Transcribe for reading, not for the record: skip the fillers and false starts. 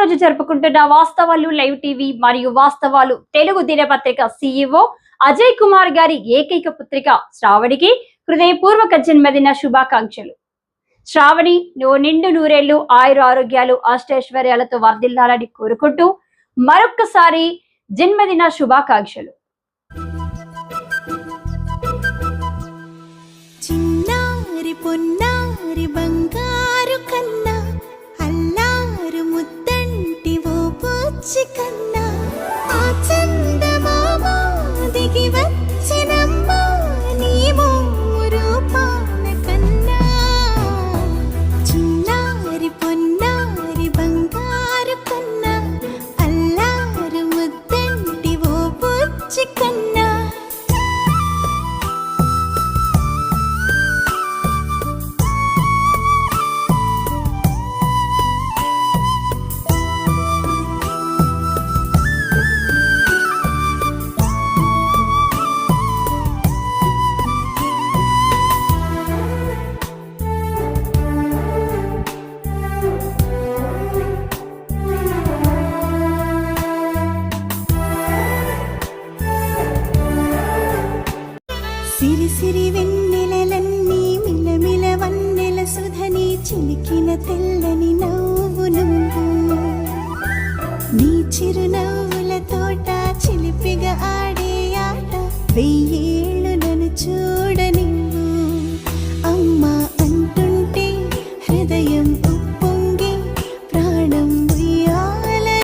పుట్టినరోజు జరుపుకుంటున్న వాస్తవాలు లైవ్ టీవీ మరియు వాస్తవాలు తెలుగు దినపత్రిక సీఈఓ అజయ్ కుమార్ గారి ఏకైక పుత్రిక శ్రావణికి హృదయపూర్వక జన్మదిన శుభాకాంక్షలు. శ్రావణి నిండు నూరేళ్లు ఆయుర ఆరోగ్యాలు అష్టైశ్వర్యాలతో వర్ధిల్లాలని కోరుకుంటూ మరొక్కసారి జన్మదిన శుభాకాంక్షలు. చిన్నారి పొన్నారి బంగారు కన్నా అల్లారు ముద్దంటి ఓ పూచి కన్నా ఆ చందమామ దిగి వచ్చినమ్మ నీ రూపాన కన్నా. చిన్నారి పొన్నారి బంగారు కన్నా అల్లారు ముద్దంటి ఓ పూచి కన్నా. సిరి సిరి వెన్నెలలన్నీ మిలమిల వన్నెల సుధని చిలికిన తెల్లని నవ్వు నువ్వు. నీ చిరునవ్వుల తోట చిలిపిగా ఆడే ఆట వెయ్యేళ్ళు నన్ను చూడని